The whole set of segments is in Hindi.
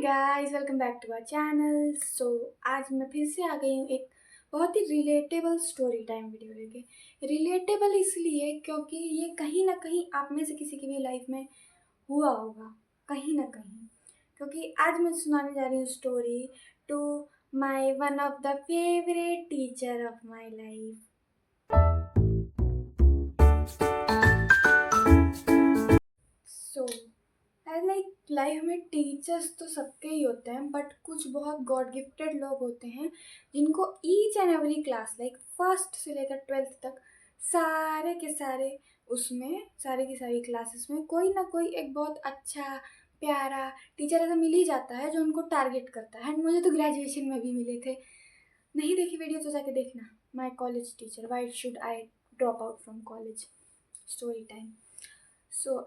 Guys, welcome back to our channel. आज मैं फिर से आ गई हूँ एक बहुत ही रिलेटेबल स्टोरी टाइम वीडियो लेके। रिलेटेबल इसलिए क्योंकि ये कहीं ना कहीं आप में से किसी की भी लाइफ में हुआ होगा, कहीं ना कहीं। क्योंकि आज मैं सुनाने जा रही हूँ story to my one of the favourite teacher of my life. So like life में टीचर्स तो सबके ही होते हैं, बट कुछ बहुत गॉड गिफ्टेड लोग होते हैं जिनको each and every class like first से लेकर 12th तक सारे के सारे उसमें सारी की सारी क्लासेस में कोई ना कोई एक बहुत अच्छा प्यारा टीचर ऐसा मिल ही जाता है जो उनको टारगेट करता है। एंड मुझे तो ग्रेजुएशन में भी मिले थे। नहीं देखी वीडियो तो जाके देखना। My college teacher, why should I drop out from college, story time.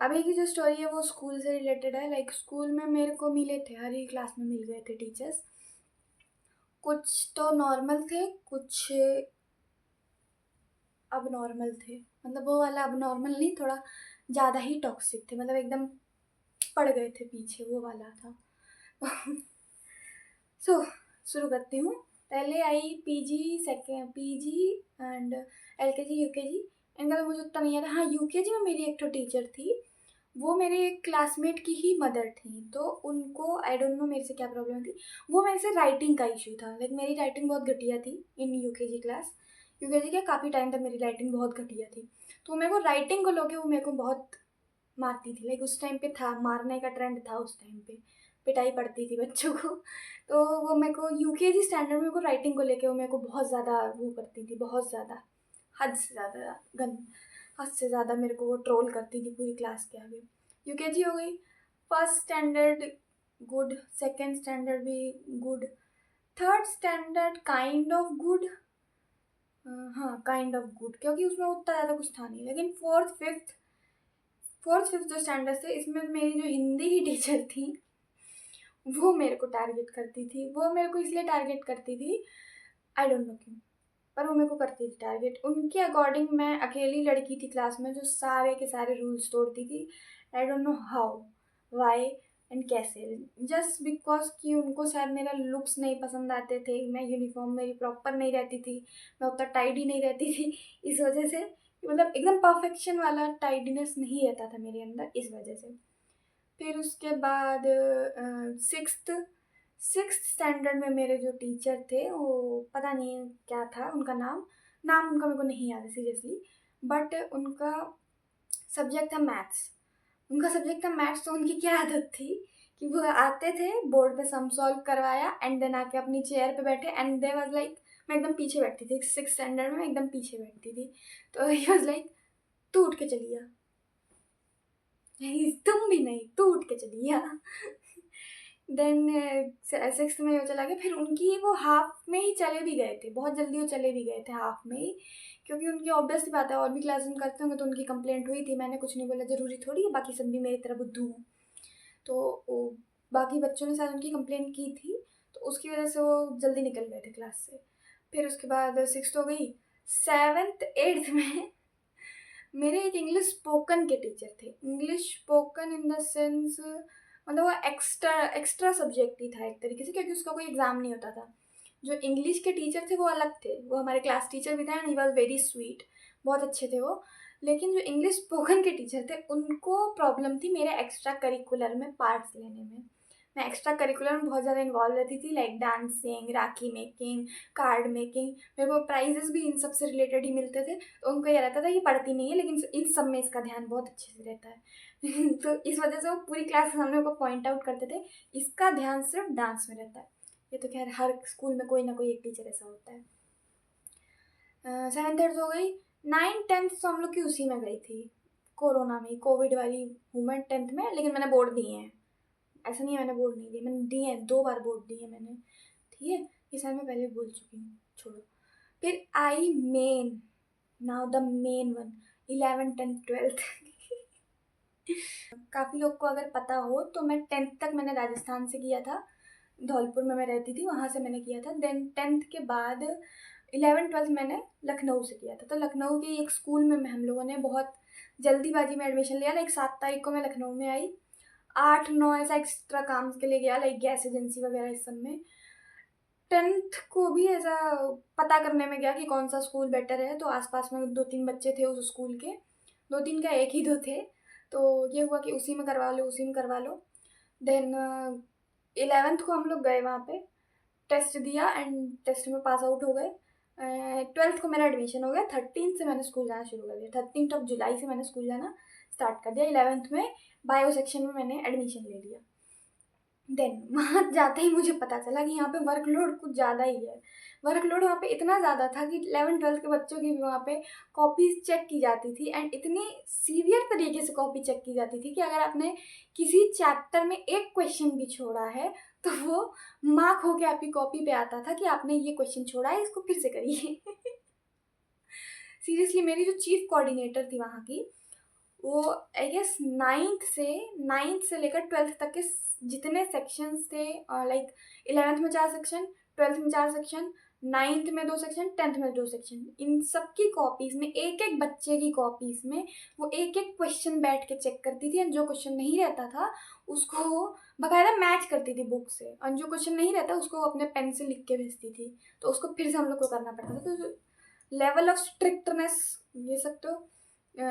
अभी की जो स्टोरी है वो स्कूल से रिलेटेड है। लाइक स्कूल में मेरे को मिले थे, हर ही क्लास में मिल गए थे टीचर्स। कुछ तो नॉर्मल थे, कुछ अब नॉर्मल थे। मतलब वो वाला अब नॉर्मल नहीं, थोड़ा ज़्यादा ही टॉक्सिक थे, मतलब एकदम पड़ गए थे पीछे, वो वाला था। शुरू करती हूँ। पहले I PG, second PG and LKG UKG. इनका तो मुझे उतना नहीं आता। हाँ, यूकेजी में मेरी एक तो टीचर थी, वो मेरे एक क्लासमेट की ही मदर थी। तो उनको आई डोंट नो मेरे से क्या प्रॉब्लम थी। वो मेरे से राइटिंग का इशू था। लाइक मेरी राइटिंग बहुत घटिया थी इन यूकेजी क्लास। यूकेजी के काफ़ी टाइम तक मेरी राइटिंग बहुत घटिया थी। तो मेरे को राइटिंग को लेके वो मेरे को बहुत मारती थी। लाइक उस टाइम पे था, मारने का ट्रेंड था उस टाइम पे, पिटाई पड़ती थी बच्चों को। तो वो मेरे को यूकेजी स्टैंडर्ड में मेरे को राइटिंग को लेके वो मेरे को बहुत ज़्यादा वो करती थी, बहुत ज़्यादा, हद से ज़्यादा हद से ज़्यादा मेरे को वो ट्रोल करती थी पूरी क्लास के आगे। यूकेजी हो गई। First standard good, second standard भी good, third standard kind of good. हाँ, काइंड ऑफ गुड, क्योंकि उसमें उतना ज़्यादा कुछ था नहीं। लेकिन फोर्थ फिफ्थ जो स्टैंडर्ड थे, इसमें मेरी जो हिंदी की टीचर थी वो मेरे को टारगेट करती थी। वो मेरे को इसलिए टारगेट करती थी, आई डोंट नो क्यों, पर वो मेरे को करती थी टारगेट। उनके अकॉर्डिंग मैं अकेली लड़की थी क्लास में जो सारे के सारे रूल्स तोड़ती थी। I don't know how, why and कैसे। जस्ट बिकॉज कि उनको शायद मेरा लुक्स नहीं पसंद आते थे, मैं यूनिफॉर्म मेरी प्रॉपर नहीं रहती थी, मैं उतना टाइडी नहीं रहती थी। इस वजह से, मतलब एकदम परफेक्शन वाला टाइडीनेस नहीं रहता था मेरे अंदर, इस वजह से। फिर उसके बाद सिक्स्थ स्टैंडर्ड में मेरे जो टीचर थे, वो पता नहीं क्या था उनका नाम, उनका मेरे को नहीं याद है सीरियसली। बट उनका सब्जेक्ट था मैथ्स। उनका सब्जेक्ट था मैथ्स। तो उनकी क्या आदत थी कि वो आते थे, बोर्ड पे सम सॉल्व करवाया एंड देन आके अपनी चेयर पे बैठे एंड दे वाज लाइक, मैं एकदम पीछे बैठती थी, सिक्स स्टैंडर्ड में एकदम पीछे बैठती थी। तो ही वाज लाइक, तू उठ के चली जा, नहीं तुम भी नहीं, तू उठ के चली जा। देन सिक्स्थ में वो चला गया। फिर उनकी वो हाफ में ही चले भी गए थे, बहुत जल्दी वो चले भी गए थे हाफ में ही, क्योंकि उनकी ऑब्वियस सी बात है, और भी क्लास में करते होंगे तो उनकी कंप्लेंट हुई थी। मैंने कुछ नहीं बोला, ज़रूरी थोड़ी है बाकी सब भी मेरी तरह बुद्धू हों। तो वो बाकी बच्चों ने शायद उनकी कंप्लेंट की थी, तो उसकी वजह से वो जल्दी निकल गए थे क्लास से। फिर उसके बाद सिक्स्थ हो गई। सेवन्थ एट्थ में मेरे एक इंग्लिश स्पोकन के टीचर थे। English spoken in the sense, मतलब वो एक्स्ट्रा एक्स्ट्रा सब्जेक्ट ही था एक तरीके से, क्योंकि उसका कोई एग्ज़ाम नहीं होता था। जो इंग्लिश के टीचर थे वो अलग थे, वो हमारे क्लास टीचर भी थे and he was very sweet, बहुत अच्छे थे वो। लेकिन जो इंग्लिश स्पोकन के टीचर थे उनको प्रॉब्लम थी मेरे एक्स्ट्रा करिकुलर में पार्ट्स लेने में। मैं एक्स्ट्रा करिकुलर में बहुत ज़्यादा इन्वॉल्व रहती थी, लाइक डांसिंग, राखी मेकिंग, कार्ड मेकिंग। मेरे को प्राइजेस भी इन सब से रिलेटेड ही मिलते थे। तो उनको ये रहता था कि पढ़ती नहीं है, लेकिन इन सब में इसका ध्यान बहुत अच्छे से रहता है। तो इस वजह से वो पूरी क्लास के सामने मेरे को पॉइंट आउट करते थे, इसका ध्यान सिर्फ डांस में रहता है। ये तो खैर हर स्कूल में कोई ना कोई एक टीचर ऐसा होता है। सेवन्थ एट्थ हो गई। नाइन्थ टेंथ तो हम लोग की उसी में गई थी, कोरोना में, कोविड वाली हूँ मैं टेंथ में। लेकिन मैंने बोर्ड दिए हैं, ऐसा नहीं है मैंने बोर्ड नहीं दिए, मैंने दिए हैं, 2 बार बोर्ड दिए हैं मैंने। ठीक है, ये साल मैं पहले बोल चुकी हूँ, छोड़ो। फिर I mean, now the main one, 11th 10th 12th। काफ़ी लोग को अगर पता हो तो मैं 10th तक मैंने राजस्थान से किया था, धौलपुर में मैं रहती थी, वहाँ से मैंने किया था। देन 10th के बाद 11th 12th मैंने लखनऊ से किया था। तो लखनऊ के एक स्कूल में हम लोगों ने बहुत जल्दीबाजी में एडमिशन लिया। लाइक 7 तारीख को मैं लखनऊ में आई, 8-9 ऐसा एक्स्ट्रा काम के लिए गया, लाइक गैस एजेंसी वगैरह इस सब में। 10th को भी ऐसा पता करने में गया कि कौन सा स्कूल बेटर है, तो आसपास में 2-3 बच्चे थे उस स्कूल के, 2-3 क्या, एक ही 2 थे। तो ये हुआ कि उसी में करवा लो, उसी में करवा लो। देन 11th को हम लोग गए वहाँ पे, टेस्ट दिया एंड टेस्ट में पास आउट हो गए। 12th को मेरा एडमिशन हो गया। 13th से मैंने स्कूल जाना शुरू कर दिया, 13th ऑफ जुलाई से मैंने स्कूल जाना स्टार्ट कर दिया। 11th में बायो सेक्शन में मैंने एडमिशन ले लिया। देन वहाँ जाते ही मुझे पता चला कि यहाँ पे वर्कलोड कुछ ज़्यादा ही है। वर्कलोड वहाँ पे इतना ज़्यादा था कि 11th-12th के बच्चों की भी वहाँ पे कॉपीज़ चेक की जाती थी, एंड इतनी सीवियर तरीके से कॉपी चेक की जाती थी कि अगर आपने किसी चैप्टर में एक क्वेश्चन भी छोड़ा है तो वो मार्क होके आपकी कॉपी पे आता था कि आपने ये क्वेश्चन छोड़ा है, इसको फिर से करिए। सीरियसली मेरी जो चीफ कोऑर्डिनेटर थी वहाँ की, वो आई गेस 9th से लेकर 12th तक के जितने सेक्शंस थे, लाइक 11th में 4 सेक्शन, 12th में 4 सेक्शन, 9th में 2 सेक्शन, 10th में 2 सेक्शन, इन सब की कॉपीज़ में, एक एक बच्चे की कॉपीज़ में वो एक एक क्वेश्चन बैठ के चेक करती थी, एंड जो क्वेश्चन नहीं रहता था उसको वो बाकायदा मैच करती थी बुक से, और जो क्वेश्चन नहीं रहता उसको वो अपने पेन से लिख के भेजती थी, तो उसको फिर से हम लोग को करना पड़ता था। तो लेवल ऑफ स्ट्रिक्टनेस ये सकते हो,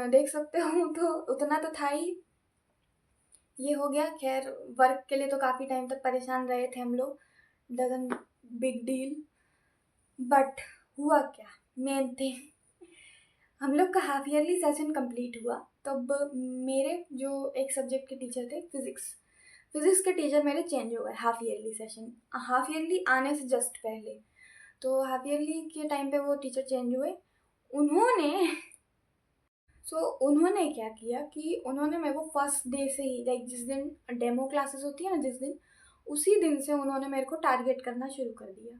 देख सकते हो, तो उतना तो था ही। ये हो गया। खैर वर्क के लिए तो काफ़ी टाइम तक परेशान रहे थे हम लोग, डजंट बिग डील। बट हुआ क्या, मेन थिंग, हम लोग का हाफ ईयरली सेशन कंप्लीट हुआ। तब मेरे जो एक सब्जेक्ट के टीचर थे, फिज़िक्स के टीचर मेरे चेंज हो गए हाफ ईयरली आने से जस्ट पहले। तो हाफ ईयरली के टाइम पे वो टीचर चेंज हुए। उन्होंने उन्होंने क्या किया कि उन्होंने मेरे को फर्स्ट डे से ही, लाइक जिस दिन डेमो क्लासेस होती है ना, जिस दिन, उसी दिन से उन्होंने मेरे को टारगेट करना शुरू कर दिया।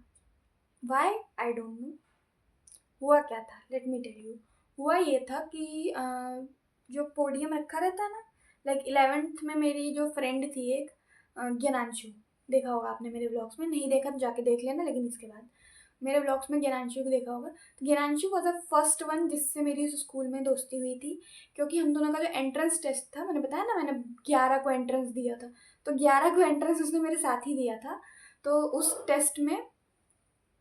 Why I don't know. हुआ क्या था, लेट मी टेल यू। हुआ ये था कि जो पोडियम रखा रहता है ना, लाइक 11th में मेरी जो फ्रेंड थी एक, ज्ञानांशु, देखा होगा आपने मेरे ब्लॉग्स में, नहीं देखा तो जाके देख लेना, लेकिन इसके बाद मेरे ब्लॉग्स में ज्ञानांशु को देखा होगा। तो ज्ञानांशु वॉज द फर्स्ट वन जिससे मेरी उस स्कूल में दोस्ती हुई थी, क्योंकि हम दोनों का जो एंट्रेंस टेस्ट था, मैंने बताया ना मैंने 11 को एंट्रेंस दिया था, तो 11 को एंट्रेंस उसने मेरे साथ ही दिया था। तो उस टेस्ट में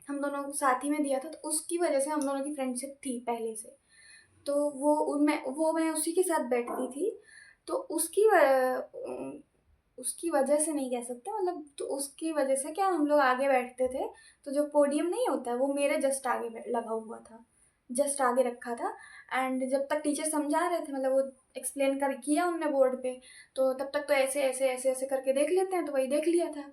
हम दोनों को साथ ही में दिया था, तो उसकी वजह से हम दोनों की फ्रेंडशिप थी पहले से। तो मैं उसी के साथ बैठती थी, तो उसकी वजह से नहीं कह सकते, मतलब तो उसकी वजह से क्या, हम लोग आगे बैठते थे, तो जो पोडियम नहीं होता है वो मेरे जस्ट आगे लगा हुआ था, जस्ट आगे रखा था। एंड जब तक टीचर समझा रहे थे, मतलब वो एक्सप्लेन कर किया उनने बोर्ड पे, तो तब तक तो ऐसे ऐसे ऐसे ऐसे करके देख लेते हैं, तो वही देख लिया था,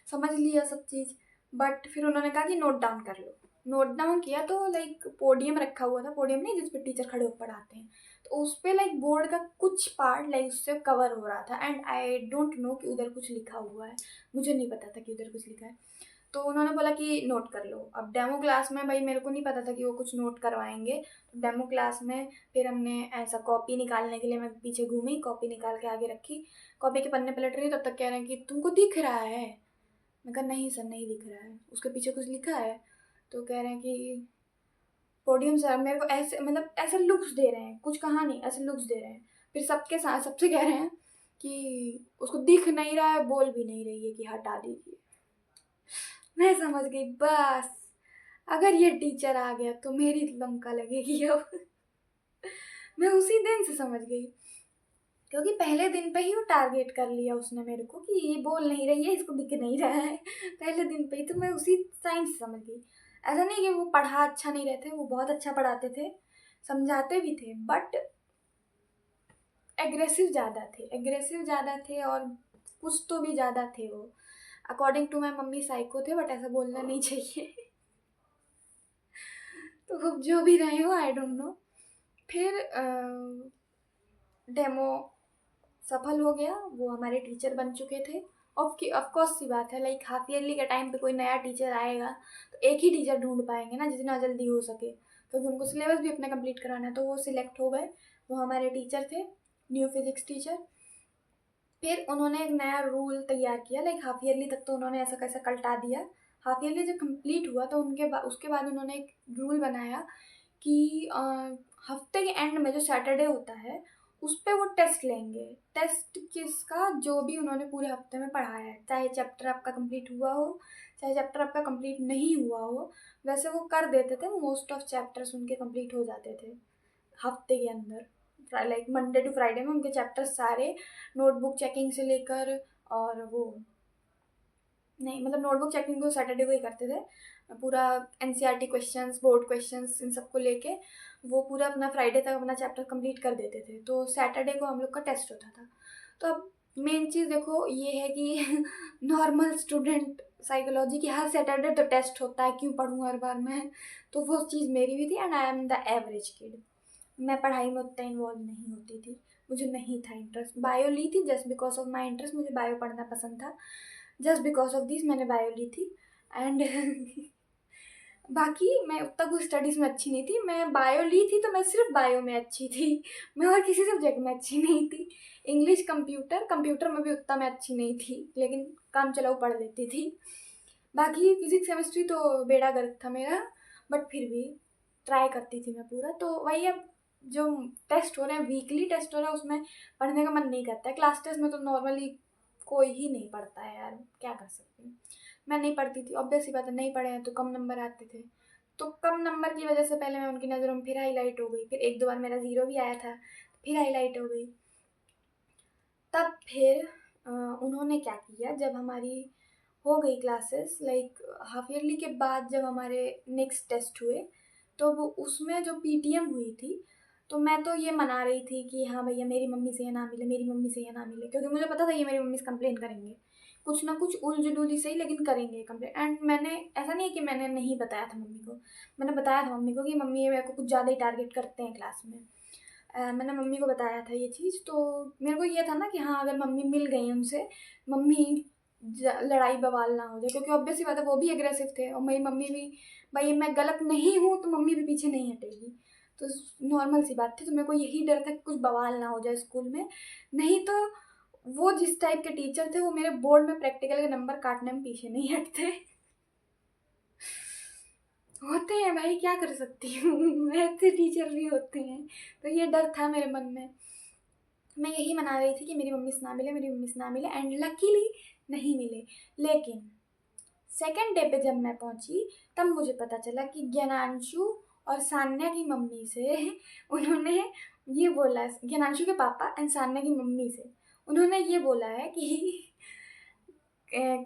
समझ लिया सब चीज़। बट फिर उन्होंने कहा कि नोट डाउन कर लो। नोट डाउन किया तो लाइक पोडियम रखा हुआ था, पोडियम नहीं जिस पे टीचर खड़े होकर पढ़ाते हैं, तो उस पर लाइक बोर्ड का कुछ पार्ट लाइक उससे कवर हो रहा था, एंड आई डोंट नो कि उधर कुछ लिखा हुआ है, मुझे नहीं पता था कि उधर कुछ लिखा है। तो उन्होंने बोला कि नोट कर लो। अब डेमो क्लास में भाई मेरे को नहीं पता था कि वो कुछ नोट करवाएंगे, तो डेमो क्लास में फिर हमने ऐसा कॉपी निकालने के लिए मैं पीछे घूमी, कॉपी निकाल के आगे रखी, कॉपी के पन्ने पलट रही, तब तक कह रहे हैं कि तुमको दिख रहा है। मैं कहा नहीं सर, नहीं दिख रहा है, उसके पीछे कुछ लिखा है। तो कह रहे हैं कि पोडियम सर, मेरे को ऐसे, मतलब ऐसे लुक्स दे रहे हैं, कुछ कहा नहीं, ऐसे लुक्स दे रहे हैं। फिर सबके साथ सबसे कह रहे हैं कि उसको दिख नहीं रहा है, बोल भी नहीं रही है कि हटा दीजिए। मैं समझ गई, बस अगर ये टीचर आ गया तो मेरी लंका लगेगी अब। मैं उसी दिन से समझ गई, क्योंकि पहले दिन पे ही वो टारगेट कर लिया उसने मेरे को कि ये बोल नहीं रही है, इसको दिख नहीं रहा है। पहले दिन पे ही, तो मैं उसी टाइम से समझ गई। ऐसा नहीं कि वो पढ़ा अच्छा नहीं रहते, वो बहुत अच्छा पढ़ाते थे, समझाते भी थे, बट एग्रेसिव ज़्यादा थे और कुछ तो भी ज़्यादा थे वो। According to my mummy psycho थे, बट ऐसा बोलना नहीं चाहिए। तो अब जो भी रहे हो, आई डोंट नो। फिर डेमो सफल हो गया, वो हमारे टीचर बन चुके थे। ऑफकोर्स सी बात है, लाइक हाफ ईयरली के टाइम पे कोई नया टीचर आएगा तो एक ही टीचर ढूंढ पाएंगे ना, जितना जल्दी हो सके, क्योंकि उनको सिलेबस भी अपना कंप्लीट कराना है। तो वो सिलेक्ट हो गए, वो हमारे टीचर थे, न्यू फिजिक्स टीचर। फिर उन्होंने एक नया रूल तैयार किया, लाइक हाफ ईयरली तक तो उन्होंने ऐसा कैसा कल्टा दिया। हाफ ईयरली जब कंप्लीट हुआ तो उसके बाद उन्होंने एक रूल बनाया कि हफ्ते के एंड में जो सैटरडे होता है उस पे वो टेस्ट लेंगे। टेस्ट किसका? जो भी उन्होंने पूरे हफ्ते में पढ़ाया है, चाहे चैप्टर आपका कंप्लीट हुआ हो चाहे चैप्टर आपका कंप्लीट नहीं हुआ हो। वैसे वो कर देते थे, मोस्ट ऑफ चैप्टर्स उनके कंप्लीट हो जाते थे हफ्ते के अंदर। लाइक मंडे टू फ्राइडे में उनके चैप्टर्स सारे, नोटबुक चेकिंग से लेकर, और वो नहीं मतलब नोटबुक चेकिंग को सैटरडे को ही करते थे, पूरा एनसीईआरटी क्वेश्चंस, बोर्ड क्वेश्चंस, इन सबको लेके वो पूरा अपना फ्राइडे तक अपना चैप्टर कंप्लीट कर देते थे। तो सैटरडे को हम लोग का टेस्ट होता था। तो अब मेन चीज़ देखो ये है कि नॉर्मल स्टूडेंट साइकोलॉजी की हर सैटरडे तो टेस्ट होता है, क्यों पढ़ूँ हर बार मैं। तो वो चीज़ मेरी भी थी, and I am the average kid. मैं पढ़ाई में उतना इन्वॉल्व नहीं होती थी, मुझे नहीं था इंटरेस्ट। बायो ली थी just because of my interest, मुझे बायो पढ़ना पसंद था, जस्ट बिकॉज ऑफ दिस मैंने बायो ली थी। एंड बाकी मैं उतना कुछ स्टडीज़ में अच्छी नहीं थी। मैं बायो ली थी तो मैं सिर्फ बायो में अच्छी थी, मैं और किसी सब्जेक्ट में अच्छी नहीं थी। इंग्लिश, कंप्यूटर में भी उतना मैं अच्छी नहीं थी, लेकिन काम चलाऊ पढ़ लेती थी। बाकी फिजिक्स केमिस्ट्री तो बेड़ा गर्क था मेरा, बट फिर भी ट्राई करती थी मैं पूरा। तो वही, अब जो टेस्ट हो रहे हैं, वीकली टेस्ट हो रहा है, उसमें पढ़ने का मन नहीं करता है। क्लास टेस्ट में तो नॉर्मली कोई ही नहीं पढ़ता है यार, क्या कर सकती हूँ। मैं नहीं पढ़ती थी, ऑब्वियस सी बात है, नहीं पढ़े हैं तो कम नंबर आते थे। तो कम नंबर की वजह से पहले मैं उनकी नज़रों में फिर हाईलाइट हो गई, फिर एक दो बार मेरा ज़ीरो भी आया था, फिर हाईलाइट हो गई। तब फिर उन्होंने क्या किया, जब हमारी हो गई क्लासेस, लाइक हाफ ईयरली के बाद जब हमारे नेक्स्ट टेस्ट हुए, तो वो उसमें जो पीटीएम हुई थी, तो मैं तो ये मना रही थी कि हाँ भैया मेरी मम्मी से ये ना मिले, मेरी मम्मी से ये ना मिले, क्योंकि मुझे पता था ये मेरी मम्मी से कंप्लेन करेंगे, कुछ ना कुछ उलझुल ही सही लेकिन करेंगे कंप्लेन। एंड मैंने, ऐसा नहीं है कि मैंने नहीं बताया था मम्मी को, मैंने बताया था मम्मी को कि मम्मी ये मेरे को कुछ ज़्यादा ही टारगेट करते हैं क्लास में। मैंने मम्मी को बताया था ये चीज़। तो मेरे को ये था ना कि हाँ अगर मम्मी मिल गई उनसे, मम्मी लड़ाई बवाल ना हो जाए, क्योंकि ऑब्वियस सी बात है वो भी एग्रेसिव थे, और मेरी मम्मी भी, भाई मैं गलत नहीं हूँ तो मम्मी भी पीछे नहीं हटेगी। तो नॉर्मल सी बात थी। तो मेरे को यही डर था कि कुछ बवाल ना हो जाए स्कूल में, नहीं तो वो जिस टाइप के टीचर थे वो मेरे बोर्ड में प्रैक्टिकल के नंबर काटने में पीछे नहीं हटते। होते हैं भाई, क्या कर सकती हूँ, ऐसे टीचर भी होते हैं। तो ये डर था मेरे मन में। मैं यही मना रही थी कि मेरी मम्मी से ना मिले, मेरी मम्मी से ना मिले, एंड लकीली नहीं मिले। लेकिन सेकेंड डे पे जब मैं पहुंची, तब मुझे पता चला कि ज्ञानांशु और सान्या की मम्मी से उन्होंने ये बोला, ज्ञानांशु के पापा एंड सान्या की मम्मी से उन्होंने ये बोला है कि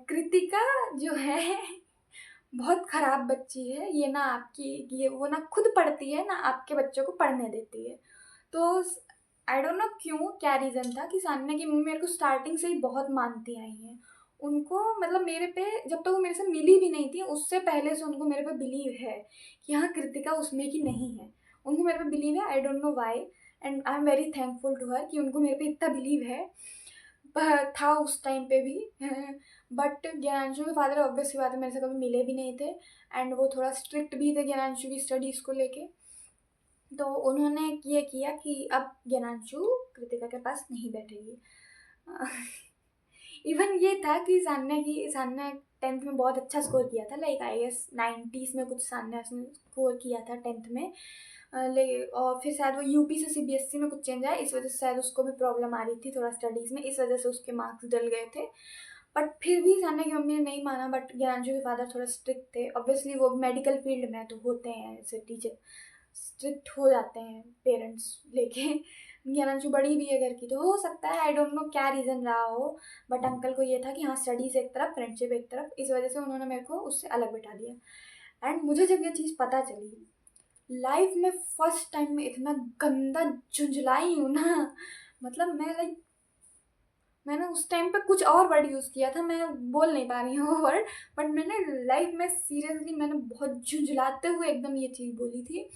कृतिका जो है बहुत ख़राब बच्ची है, ये ना आपकी, ये वो ना खुद पढ़ती है ना आपके बच्चों को पढ़ने देती है। तो आई डोंट नो क्यों, क्या रीज़न था कि सान्या की मम्मी मेरे को स्टार्टिंग से ही बहुत मानती आई हैं। उनको मतलब मेरे पे, जब तक वो मेरे से मिली भी नहीं थी उससे पहले से उनको मेरे पे बिलीव है कि हाँ कृतिका उसमें की नहीं है। उनको मेरे पे बिलीव है, I don't know why, and I am very thankful to her कि उनको मेरे पे इतना बिलीव है। था उस टाइम पे भी। बट ज्ञानांशु के फादर ऑब्वियस सी बात है मेरे से कभी मिले भी नहीं थे, एंड वो थोड़ा स्ट्रिक्ट भी थे ज्ञानांशु की स्टडीज़ को लेके। तो उन्होंने ये किया कि अब ज्ञानांशु कृतिका के पास नहीं बैठेगी। इवन ये था कि सान्या 10th में बहुत अच्छा स्कोर किया था, लाइक आई गेस 90s में कुछ सान्या ने स्कोर किया था 10th में। और फिर शायद वो यूपी से सीबीएसई में कुछ चेंज आया, इस वजह से शायद उसको भी प्रॉब्लम आ रही थी थोड़ा स्टडीज़ में, इस वजह से उसके मार्क्स डल गए थे। बट फिर भी सान्या की मम्मी ने नहीं माना। बट ज्ञानांशु के फादर थोड़ा स्ट्रिक्ट थे, ऑब्वियसली वो मेडिकल फील्ड में तो होते हैं ऐसे टीचर, स्ट्रिक्ट हो जाते हैं पेरेंट्स लेके। ज्ञानांशु बड़ी भी है घर की, तो हो सकता है, आई डोंट नो क्या रीज़न रहा हो। बट अंकल को ये था कि हाँ स्टडीज़ एक तरफ, फ्रेंडशिप एक तरफ, इस वजह से उन्होंने मेरे को उससे अलग बिठा दिया। एंड मुझे जब ये चीज़ पता चली, लाइफ में फर्स्ट टाइम में इतना गंदा झुंझलाई हूँ ना, मतलब मैं लाइक, मैंने उस टाइम पे कुछ और वर्ड यूज़ किया था, मैं बोल नहीं पा रही हूँ वो वर्ड, बट मैंने लाइफ में सीरियसली मैंने बहुत झुंझलाते हुए एकदम ये चीज़ बोली थी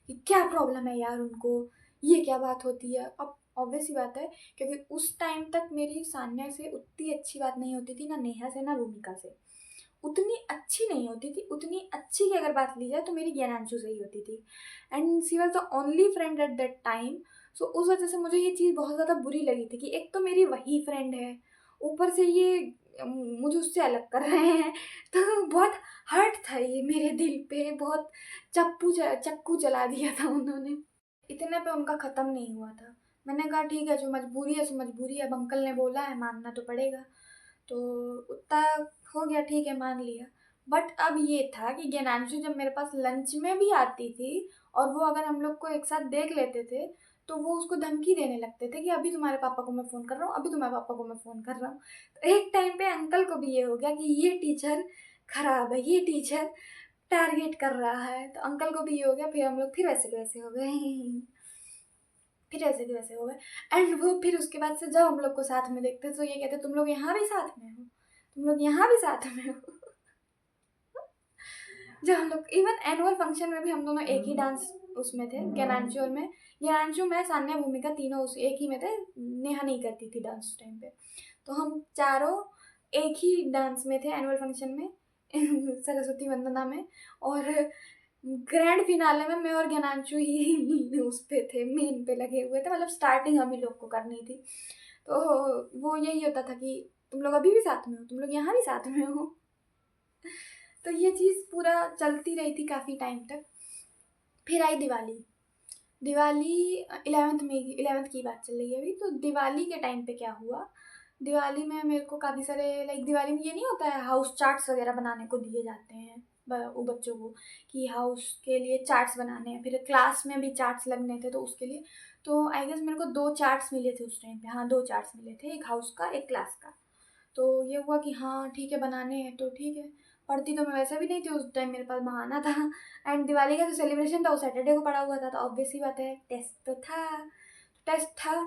कि क्या प्रॉब्लम है यार उनको, ये क्या बात होती है। अब ऑब्वियस ही बात है, क्योंकि उस टाइम तक मेरी सान्या से उतनी अच्छी बात नहीं होती थी, ना नेहा से ना भूमिका से, उतनी अच्छी नहीं होती थी। उतनी अच्छी की अगर बात ली जाए तो मेरी ज्ञानांशु से ही होती थी, and she was the only friend at that time. So उस वजह से मुझे ये चीज़ बहुत ज़्यादा बुरी लगी थी कि एक तो मेरी वही फ्रेंड है, ऊपर से ये मुझे उससे अलग कर रहे हैं। तो बहुत हर्ट था ये मेरे दिल पे, बहुत चक्कू चला दिया था उन्होंने। इतने पे उनका ख़त्म नहीं हुआ था। मैंने कहा ठीक है, जो मजबूरी है सो मजबूरी है, अब अंकल ने बोला है मानना तो पड़ेगा। तो उतना हो गया, ठीक है मान लिया। बट अब ये था कि ज्ञानांशु जब मेरे पास लंच में भी आती थी और वो अगर हम लोग को एक साथ देख लेते थे तो वो उसको धमकी देने लगते थे कि अभी तुम्हारे पापा को मैं फ़ोन कर रहा हूँ, अभी तुम्हारे पापा को मैं फ़ोन कर रहा हूँ। तो एक टाइम पे अंकल को भी ये हो गया कि ये टीचर खराब है, ये टीचर टारगेट कर रहा है, तो अंकल को भी ये हो गया। फिर हम लोग फिर वैसे के वैसे हो गए फिर ऐसे के वैसे हो गए। एंड वो फिर उसके बाद से जब हम लोग को साथ में देखते तो ये कहते तुम लोग यहाँ भी साथ में हो, तुम लोग यहाँ भी साथ में हो। जब हम लोग इवन एनुअल फंक्शन में भी हम दोनों एक ही डांस उसमें थे, ज्ञानांशु और मैं। ज्ञानांशु, मैं, सान्या, भूमिका तीनों उस एक ही में थे। नेहा नहीं करती थी डांस उस टाइम पे। तो हम चारों एक ही डांस में थे एनुअल फंक्शन में सरस्वती वंदना में। और ग्रैंड फिनाले में मैं और ज्ञानांशु ही उस पे थे, मेन पे लगे हुए थे, मतलब स्टार्टिंग हम ही लोग को करनी थी। तो वो यही होता था कि तुम लोग अभी भी साथ में हो, तुम लोग यहाँ भी साथ में हो। तो ये चीज़ पूरा चलती रही थी काफ़ी टाइम तक। फिर आई दिवाली। दिवाली 11th की बात चल रही है अभी। तो दिवाली के टाइम पे क्या हुआ, दिवाली में मेरे को काफ़ी सारे लाइक दिवाली में ये नहीं होता है हाउस चार्ट्स वगैरह बनाने को दिए जाते हैं वो बच्चों को कि हाउस के लिए चार्ट्स बनाने हैं। फिर क्लास में भी चार्ट्स लगने थे तो उसके लिए तो आई गेस मेरे को 2 चार्ट्स मिले थे उस टाइम पे। हाँ 2 चार्ट्स मिले थे, एक हाउस का एक क्लास का। तो ये हुआ कि हाँ ठीक है बनाने हैं तो ठीक है। पढ़ती तो मैं वैसे भी नहीं थी उस टाइम, मेरे पास बहाना था। एंड दिवाली का जो सेलिब्रेशन था वो सैटरडे को पड़ा हुआ था, तो ऑब्वियस ही बात है टेस्ट तो था। टेस्ट था,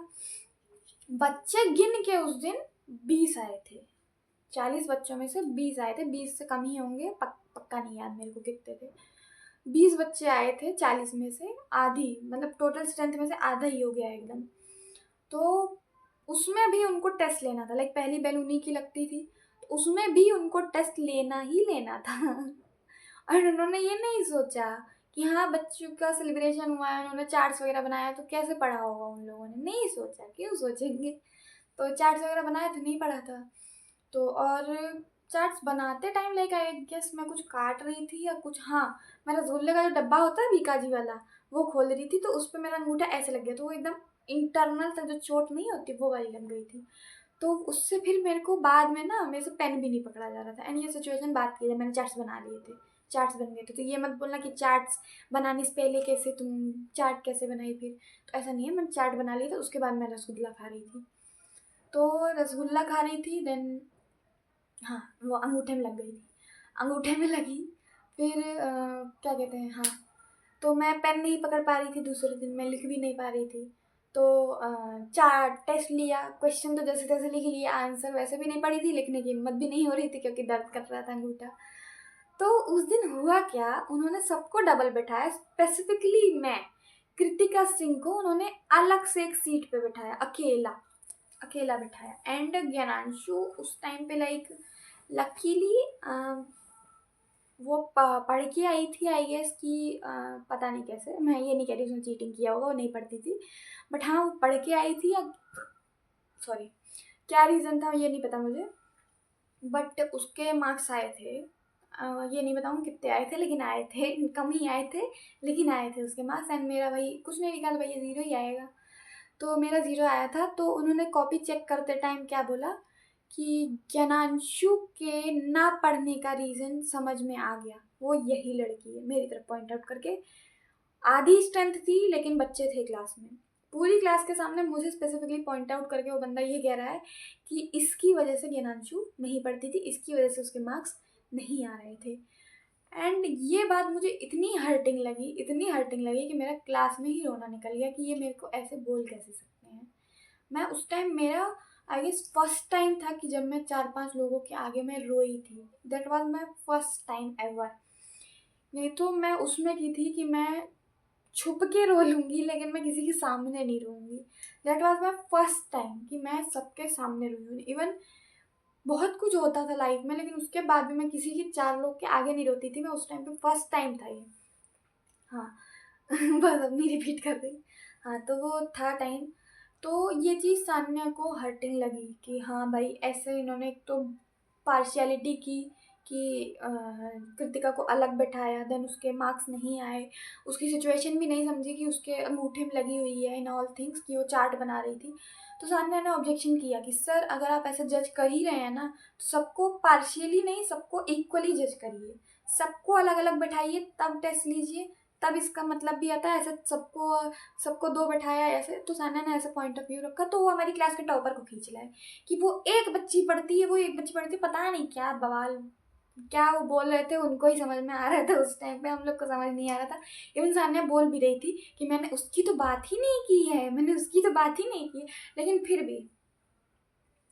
बच्चे गिन के उस दिन 20 आए थे। 40 बच्चों में से 20 आए थे, 20 से कम ही होंगे, पक्का नहीं याद मेरे को कितने थे। 20 बच्चे आए थे 40 में से, आधी मतलब टोटल स्ट्रेंथ में से आधा ही हो गया एकदम। तो उसमें भी उनको टेस्ट लेना था, लाइक पहली बेल उन्हीं की लगती थी, तो उसमें भी उनको टेस्ट लेना ही लेना था। और उन्होंने ये नहीं सोचा कि हाँ बच्चों का सेलिब्रेशन हुआ है, उन्होंने चार्ट्स वगैरह बनाया तो कैसे पढ़ा होगा उन लोगों ने, नहीं सोचा, क्यों सोचेंगे। तो चार्ट्स वगैरह बनाया तो नहीं पढ़ा था। तो और चार्ट्स बनाते टाइम लाइक आई गेस मैं कुछ काट रही थी या कुछ, हाँ मैं रसगुल्ले का जो डब्बा होता है बीकाजी वाला वो खोल रही थी, तो उस पर मेरा अंगूठा ऐसे लग गया, तो वो एकदम इंटरनल तक जो चोट नहीं होती वो वाली लग गई थी। तो उससे फिर मेरे को बाद में ना मेरे से पेन भी नहीं पकड़ा जा रहा था। एंड ये सिचुएशन बात की जब मैंने चार्ट्स बना लिए थे, चार्ट्स बन गए थे। तो ये मत बोलना कि चार्ट्स बनाने से पहले कैसे तुम चार्ट कैसे बनाई फिर, तो ऐसा नहीं है, मैंने चार्ट बना लिया था उसके बाद मैं रसगुल्ला खा रही थी। तो रसगुल्ला खा रही थी देन हाँ वो अंगूठे में लग गई थी, अंगूठे में लगी। फिर क्या कहते हैं, हाँ तो मैं पेन नहीं पकड़ पा रही थी, दूसरे दिन मैं लिख भी नहीं पा रही थी। तो चार टेस्ट लिया, क्वेश्चन तो जैसे तैसे लिख लिया, आंसर वैसे भी नहीं पढ़ी थी, लिखने की हिम्मत भी नहीं हो रही थी क्योंकि दर्द कर रहा था अंगूठा। तो उस दिन हुआ क्या, उन्होंने सबको डबल बैठाया, स्पेसिफिकली मैं कृतिका सिंह को उन्होंने अलग से एक सीट पे बैठाया, अकेला अकेला बिठाया। एंड ज्ञानांशु उस टाइम पे लाइक लकीली वो पढ़ के आई थी आई गेस कि पता नहीं कैसे, मैं ये नहीं कह रही उसने चीटिंग किया होगा, वो नहीं पढ़ती थी। बट हाँ वो पढ़ के आई थी, या सॉरी क्या रीज़न था ये नहीं पता मुझे। बट उसके मार्क्स आए थे, ये नहीं बताऊँ कितने आए थे लेकिन आए थे, कम ही आए थे लेकिन आए थे उसके मार्क्स। एंड मेरा भाई कुछ नहीं लिखा तो भैया 0 ही आएगा। तो मेरा 0 आया था। तो उन्होंने कॉपी चेक करते टाइम क्या बोला कि ज्ञानांशु के ना पढ़ने का रीज़न समझ में आ गया, वो यही लड़की है, मेरी तरफ पॉइंट आउट करके। आधी स्ट्रेंथ थी लेकिन बच्चे थे क्लास में, पूरी क्लास के सामने मुझे स्पेसिफिकली पॉइंट आउट करके वो बंदा ये कह रहा है कि इसकी वजह से ज्ञानांशु नहीं पढ़ती थी, इसकी वजह से उसके मार्क्स नहीं आ रहे थे। एंड ये बात मुझे इतनी हर्टिंग लगी, इतनी हर्टिंग लगी कि मेरा क्लास में ही रोना निकल गया कि ये मेरे को ऐसे बोल कैसे सकते हैं। मैं उस टाइम मेरा आई गेस फर्स्ट टाइम था कि जब मैं 4-5 लोगों के आगे मैं रोई थी। That was my first time ever. नहीं तो मैं उसमें की थी कि मैं छुप के रो लूँगी लेकिन मैं किसी के सामने नहीं रोऊँगी। That was my first time कि मैं सबके सामने रोई हूँ। इवन बहुत कुछ होता था लाइफ में लेकिन उसके बाद भी मैं किसी के 4 लोग के आगे नहीं रोती थी। मैं उस टाइम पे फर्स्ट टाइम था ये। हाँ बस अब नहीं रिपीट कर रही। हाँ तो वो था टाइम। तो ये चीज़ सान्या को हर्टिंग लगी कि हाँ भाई ऐसे इन्होंने एक तो पार्शियलिटी की कि कृतिका को अलग बैठाया, देन उसके मार्क्स नहीं आए, उसकी सिचुएशन भी नहीं समझी कि उसके अंगूठे में लगी हुई है इन ऑल थिंग्स, कि वो चार्ट बना रही थी। तो सान्या ने ऑब्जेक्शन किया कि सर अगर आप ऐसे जज कर ही रहे हैं ना, तो सबको पार्शियली नहीं, सबको इक्वली जज करिए, सबको अलग अलग बैठाइए, तब टेस्ट लीजिए, तब इसका मतलब भी आता है। ऐसे सबको सबको दो बैठाया ऐसे, तो सान्या ने ऐसा पॉइंट ऑफ व्यू रखा, तो वो हमारी क्लास के टॉपर को खींच लाए कि वो एक बच्ची पढ़ती है, वो एक बच्ची पढ़ती है, पता नहीं क्या बवाल, क्या वो बोल रहे थे, उनको ही समझ में आ रहा था उस टाइम पे, हम लोग को समझ नहीं आ रहा था। इवन सान्या बोल भी रही थी कि मैंने उसकी तो बात ही नहीं की है, मैंने उसकी तो बात ही नहीं की, लेकिन फिर भी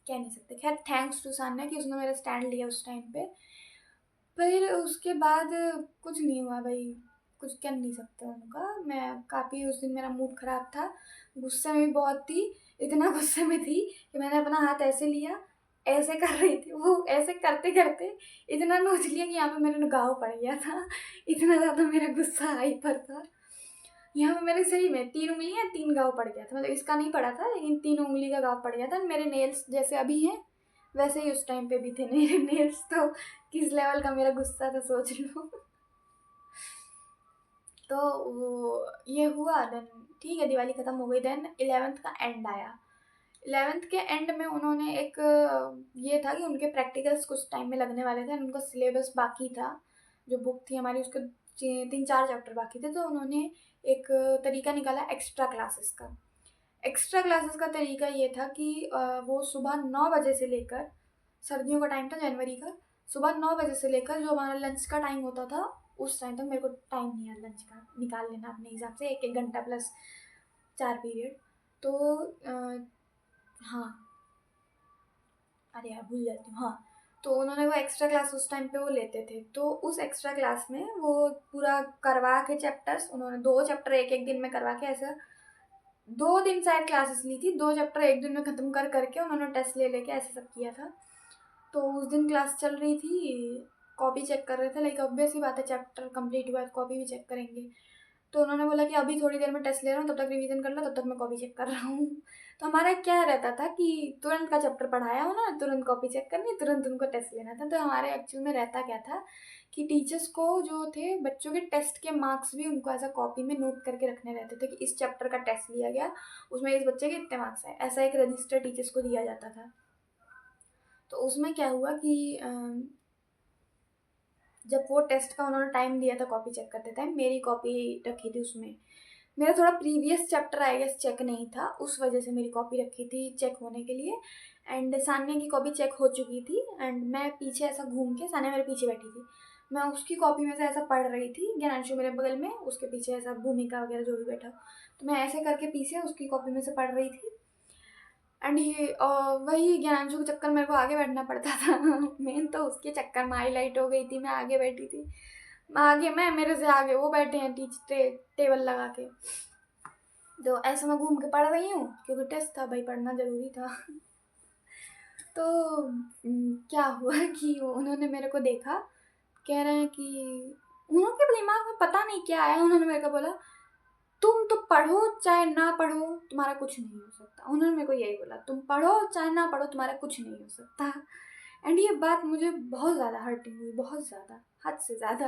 कह नहीं सकते। खैर थैंक्स टू सान्या कि उसने मेरा स्टैंड लिया उस टाइम पे। फिर उसके बाद कुछ नहीं हुआ भाई, कुछ कर नहीं सकते उनका। मैं काफ़ी उस दिन मेरा मूड ख़राब था, गुस्से में भी बहुत थी, इतना गुस्से में थी कि मैंने अपना हाथ ऐसे लिया, ऐसे कर रही थी, वो ऐसे करते करते इतना नोच लिया कि यहाँ पे मेरे घाव पड़ गया था। इतना ज़्यादा मेरा गुस्सा हाई पर था, यहाँ पे मेरे सही में 3 उंगलियाँ 3 घाव पड़ गया था, मतलब इसका नहीं पड़ा था लेकिन 3 उंगली का घाव पड़ गया था। मेरे नेल्स जैसे अभी हैं वैसे ही उस टाइम पे भी थे मेरे नेल्स, तो किस लेवल का मेरा गुस्सा था सोच लो। तो वो ये हुआ, देन ठीक है दिवाली ख़त्म हो गई, देन 11th का एंड आया। 11th के एंड में उन्होंने एक ये था कि उनके प्रैक्टिकल्स कुछ टाइम में लगने वाले थे, उनका सिलेबस बाकी था, जो बुक थी हमारी उसके 3-4 चैप्टर बाकी थे, तो उन्होंने एक तरीका निकाला एक्स्ट्रा क्लासेस का। एक्स्ट्रा क्लासेस का तरीका ये था कि वो सुबह 9 बजे से लेकर, सर्दियों का टाइम था जनवरी का, सुबह 9 बजे से लेकर जो हमारा लंच का टाइम होता था उस टाइम तक, मेरे को टाइम नहीं है लंच का, निकाल लेना अपने हिसाब से, 1-1 घंटा प्लस 4 पीरियड। तो हाँ, अरे यार भूल जाती हूँ, हाँ। तो उन्होंने वो एक्स्ट्रा क्लास उस टाइम पे वो लेते थे, तो उस एक्स्ट्रा क्लास में वो पूरा करवा के चैप्टर्स, उन्होंने 2 चैप्टर एक दिन में करवा के, ऐसा 2 दिन शायद क्लासेस ली थी, 2 चैप्टर एक दिन में ख़त्म कर करके उन्होंने टेस्ट ले लेके ऐसे सब किया था। तो उस दिन क्लास चल रही थी, कॉपी चेक कर रहे थे, लाइक ऑब्वियस ही बात है, चैप्टर कंप्लीट हुआ है तो कॉपी भी चेक करेंगे। तो उन्होंने बोला कि अभी थोड़ी देर में टेस्ट ले रहा हूँ, तब तक रिवीजन कर लो, तब तक मैं कॉपी चेक कर रहा हूँ। तो हमारा क्या रहता था कि तुरंत का चैप्टर पढ़ाया हो ना, तुरंत कॉपी चेक करनी, तुरंत उनको टेस्ट लेना था। तो हमारे एक्चुअल में रहता क्या था कि टीचर्स को जो थे बच्चों के टेस्ट के मार्क्स भी उनको ऐसा कॉपी में नोट करके रखने रहते थे कि इस चैप्टर का टेस्ट लिया गया, उसमें इस बच्चे के इतने मार्क्स आए, ऐसा एक रजिस्टर टीचर्स को दिया जाता था। तो उसमें क्या हुआ कि जब वो टेस्ट का उन्होंने टाइम दिया था कॉपी चेक करते टाइम, मेरी कॉपी रखी थी उसमें, मेरा थोड़ा previous chapter I guess check नहीं था, उस वजह से मेरी कॉपी रखी थी चेक होने के लिए। एंड सान्या की कॉपी चेक हो चुकी थी, एंड मैं पीछे ऐसा घूम के, सान्या मेरे पीछे बैठी थी, मैं उसकी कॉपी में से ऐसा पढ़ रही थी, ज्ञानांशु मेरे बगल में, उसके पीछे ऐसा भूमिका वगैरह जो भी बैठा, तो मैं ऐसे करके पीछे उसकी कॉपी में से पढ़ रही थी। एंड ये वही ज्ञानांशु के चक्कर मेरे को आगे बैठना पड़ता था। मेन तो उसके चक्कर में हाईलाइट हो गई थी, मैं आगे बैठी थी, आगे मैं, मेरे से आगे वो बैठे हैं टेबल लगा के। तो ऐसे मैं घूम के पढ़ रही हूँ क्योंकि टेस्ट था भाई, पढ़ना ज़रूरी था। तो क्या हुआ कि उन्होंने मेरे को देखा, कह रहे हैं कि उनके दिमाग में पता नहीं क्या आया, उन्होंने मेरे को बोला तुम तो पढ़ो चाहे ना पढ़ो तुम्हारा कुछ नहीं हो सकता। उन्होंने मेरे को यही बोला, तुम पढ़ो चाहे ना पढ़ो तुम्हारा कुछ नहीं हो सकता। एंड ये बात मुझे बहुत ज़्यादा हर्टिंग हुई, बहुत ज़्यादा, हद से ज़्यादा।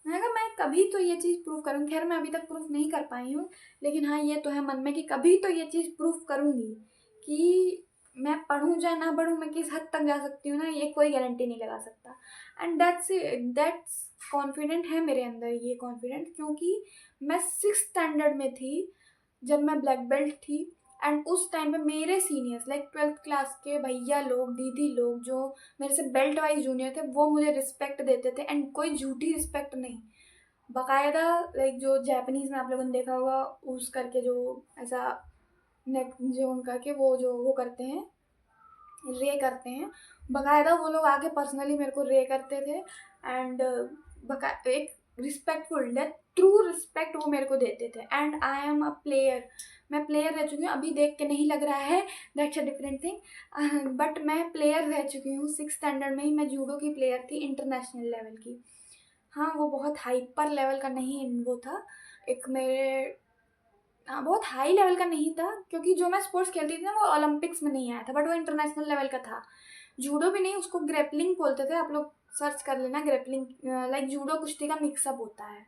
मैंने कहा मैं कभी तो ये चीज़ प्रूव करूँगी, खैर मैं अभी तक प्रूफ नहीं कर पाई हूँ, लेकिन हाँ ये तो है मन में कि कभी तो ये चीज़ प्रूफ करूँगी कि मैं पढ़ूँ चाहे ना पढ़ूँ, मैं किस हद तक जा सकती हूँ ना, ये कोई गारंटी नहीं लगा सकता। एंड दैट्स कॉन्फिडेंट है मेरे अंदर, ये कॉन्फिडेंट, क्योंकि मैं 6th स्टैंडर्ड में थी जब मैं ब्लैक बेल्ट थी, एंड उस टाइम पे मेरे सीनियर्स लाइक 12th क्लास के भैया लोग, दीदी लोग जो मेरे से बेल्ट वाइज जूनियर थे, वो मुझे रिस्पेक्ट देते थे, एंड कोई झूठी रिस्पेक्ट नहीं, बाकायदा, लाइक जो जापानीज़ में आप लोगों ने देखा होगा उस करके, जो ऐसा नेक जो उनका के वो करते हैं, रे करते हैं, बाकायदा वो लोग आके पर्सनली मेरे को रे करते थे, एंड एक रिस्पेक्टफुल डेट ट्रू रिस्पेक्ट वो मेरे को देते थे। And I am a player, मैं प्लेयर रह चुकी हूँ, अभी देख के नहीं लग रहा है, that's a different thing, but मैं प्लेयर रह चुकी हूँ। 6th स्टैंडर्ड में ही मैं जूडो की प्लेयर थी, इंटरनेशनल लेवल की। हाँ वो बहुत हाइपर लेवल का नहीं वो था, एक मेरे, हाँ बहुत हाई लेवल का नहीं था, क्योंकि जो मैं स्पोर्ट्स खेलती थी ना वो ओलंपिक्स में नहीं आया था, बट वो इंटरनेशनल लेवल का था। जूडो भी नहीं, उसको ग्रेपलिंग बोलते थे, आप लोग सर्च कर लेना ग्रेपलिंग, लाइक जूडो कुश्ती का मिक्सअप होता है,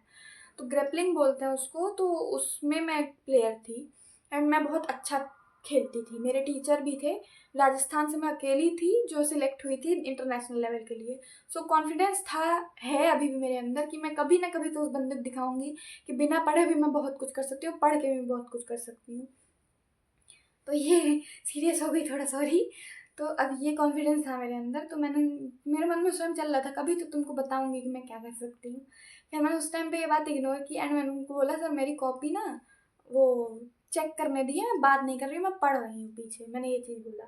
तो ग्रेपलिंग बोलते हैं उसको। तो उसमें मैं एक प्लेयर थी एंड मैं बहुत अच्छा खेलती थी। मेरे टीचर भी थे, राजस्थान से मैं अकेली थी जो सिलेक्ट हुई थी इंटरनेशनल लेवल के लिए। सो कॉन्फिडेंस था, है अभी भी मेरे अंदर कि मैं कभी ना कभी तो उस बंदे को दिखाऊंगी कि बिना पढ़े भी मैं बहुत कुछ कर सकती हूँ, पढ़ के भी बहुत कुछ कर सकती हूँ। तो ये सीरियस हो गई थोड़ा, सॉरी। तो अब ये कॉन्फिडेंस था मेरे अंदर, तो मेरे मन में स्वयं चल रहा था कभी तो तुमको बताऊंगी कि मैं क्या कर सकती हूँ। फिर मैंने उस टाइम पे ये बात इग्नोर की एंड मैंने उनको बोला सर मेरी कॉपी ना वो चेक करने दी है, मैं बात नहीं कर रही हूँ, मैं पढ़ रही हूँ पीछे, मैंने ये चीज़ बोला।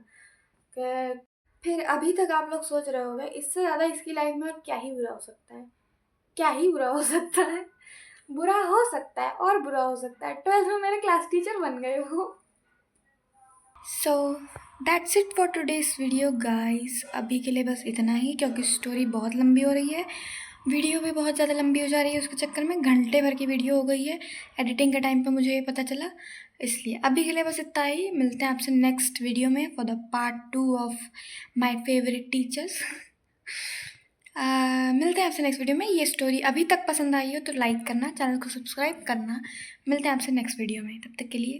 फिर अभी तक आप लोग सोच रहे होंगे इससे ज़्यादा इसकी लाइफ में और क्या ही बुरा हो सकता है, क्या ही बुरा हो सकता है। बुरा हो सकता है और बुरा हो सकता है, 12th में मेरे क्लास टीचर बन गए वो। So that's it for today's video guys. अभी के लिए बस इतना ही, क्योंकि स्टोरी बहुत लंबी हो रही है, वीडियो भी बहुत ज़्यादा लंबी हो जा रही है, उसके चक्कर में घंटे भर की वीडियो हो गई है एडिटिंग के टाइम पे, मुझे ये पता चला। इसलिए अभी के लिए बस इतना ही, मिलते हैं आपसे नेक्स्ट वीडियो में for the part 2 of my favourite teachers. मिलते हैं आपसे नेक्स्ट वीडियो में। ये स्टोरी अभी तक पसंद आई हो तो लाइक करना, चैनल को सब्सक्राइब करना। मिलते हैं आपसे नेक्स्ट वीडियो में, तब तक के लिए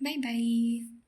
बाय बाय।